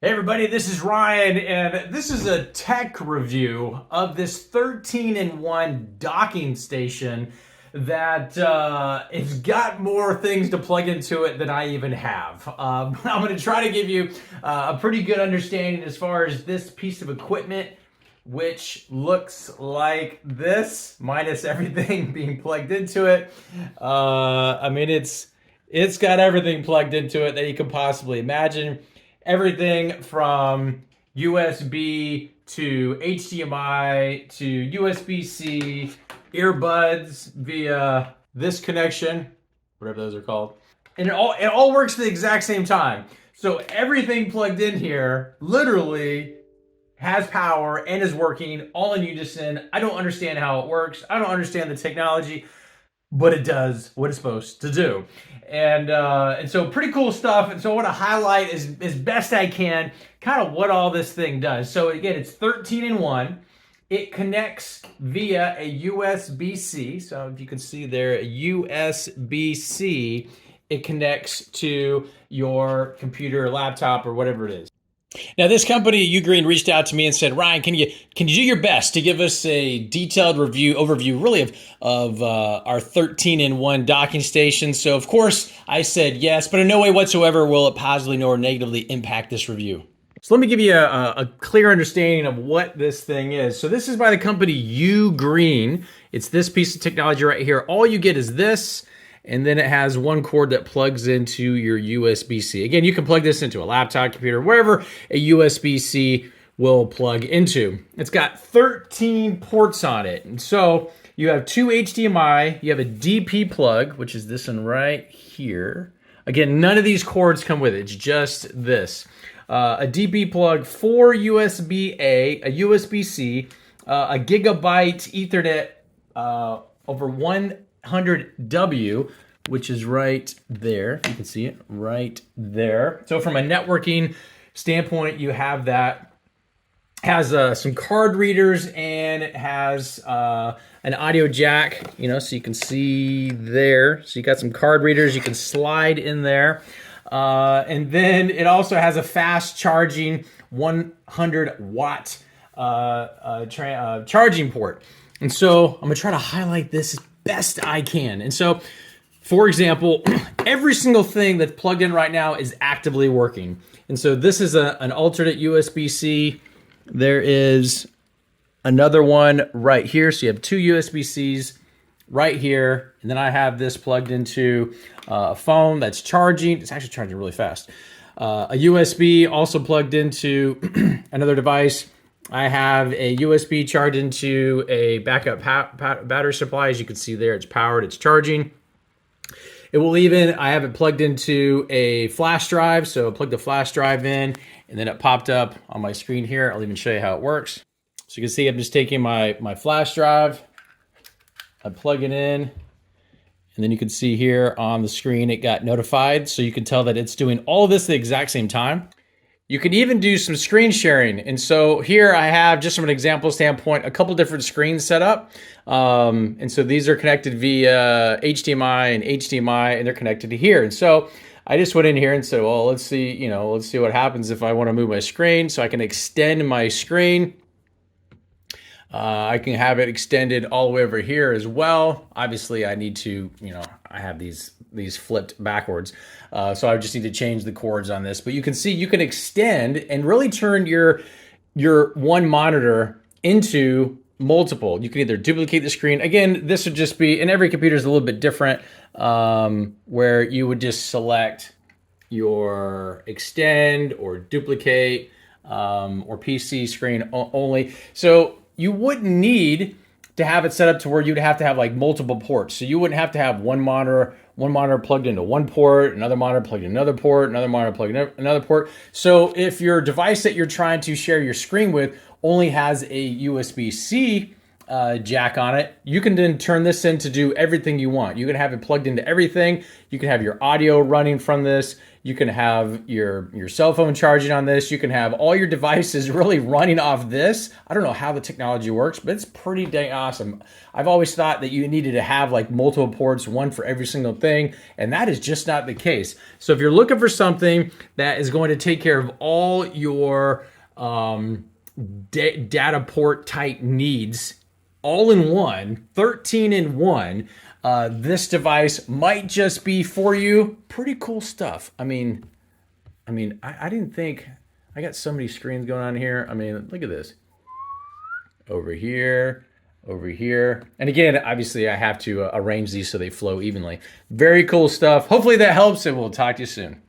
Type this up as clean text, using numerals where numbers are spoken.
Hey everybody, this is Ryan, and this is a tech review of this 13-in-1 docking station that it's got more things to plug into it than I even have. I'm going to try to give you a pretty good understanding as far as this piece of equipment, which looks like this, minus everything being plugged into it. It's got everything plugged into it that you could possibly imagine. Everything from USB to HDMI to USB-C, earbuds via this connection, whatever those are called. And it all works at the exact same time. So everything plugged in here literally has power and is working all in unison. I don't understand how it works. I don't understand the technology, but it does what it's supposed to do. And so pretty cool stuff. And so I want to highlight as best I can kind of what all this thing does. So again, it's 13-in-1. It connects via a USB-C. So if you can see there, a USB-C, it connects to your computer, laptop, or whatever it is. Now, this company, Ugreen, reached out to me and said, Ryan, can you do your best to give us a detailed overview, really, of our 13-in-1 docking station? So, of course, I said yes, but in no way whatsoever will it positively nor negatively impact this review. So let me give you a clear understanding of what this thing is. So this is by the company Ugreen. It's this piece of technology right here. All you get is this. And then it has one cord that plugs into your USB-C. Again, you can plug this into a laptop, computer, wherever a USB-C will plug into. It's got 13 ports on it. And so you have two HDMI, you have a DP plug, which is this one right here. Again, none of these cords come with it, it's just this. A DP plug, 4 USB-A, a USB-C, a gigabyte Ethernet over 100W, which is right there. You can see it right there. So from a networking standpoint, you have that. Has some card readers, and it has an audio jack, so you can see there. So you got some card readers you can slide in there. And then it also has a fast charging 100 watt charging port. And so I'm gonna try to highlight this as best I can. And so, for example, every single thing that's plugged in right now is actively working. And so this is an alternate USB-C. There is another one right here. So you have two USB-Cs right here. And then I have this plugged into a phone that's charging. It's actually charging really fast. A USB also plugged into another device. I have a USB charged into a backup battery supply. As you can see there, it's powered, it's charging. I have it plugged into a flash drive. So I plug the flash drive in, and then it popped up on my screen here. I'll even show you how it works. So you can see I'm just taking my flash drive, I plug it in, and then you can see here on the screen, it got notified. So you can tell that it's doing all of this at the exact same time. You can even do some screen sharing. And so here I have, just from an example standpoint, a couple different screens set up. And so these are connected via HDMI and HDMI, and they're connected to here. And so I just went in here and said, well, let's see what happens if I want to move my screen. So I can extend my screen. I can have it extended all the way over here as well. Obviously I need to, I have these flipped backwards. So I just need to change the cords on this. But you can see you can extend and really turn your one monitor into multiple. You can either duplicate the screen. Again, this would just be, and every computer is a little bit different, where you would just select your extend or duplicate or PC screen only. So you wouldn't need to have it set up to where you'd have to have like multiple ports. So you wouldn't have to have one monitor plugged into one port, another monitor plugged into another port, another monitor plugged into another port. So if your device that you're trying to share your screen with only has a USB-C jack on it. You can then turn this in to do everything you want. You can have it plugged into everything. You can have your audio running from this. You can have your cell phone charging on this. You can have all your devices really running off this. I don't know how the technology works, but it's pretty dang awesome. I've always thought that you needed to have like multiple ports, one for every single thing, and that is just not the case. So if you're looking for something that is going to take care of all your data port type needs all in one, 13 in one, this device might just be for you. Pretty cool stuff. I mean, I didn't think, I got so many screens going on here. I mean, look at this. Over here, over here. And again, obviously I have to arrange these so they flow evenly. Very cool stuff. Hopefully that helps, and we'll talk to you soon.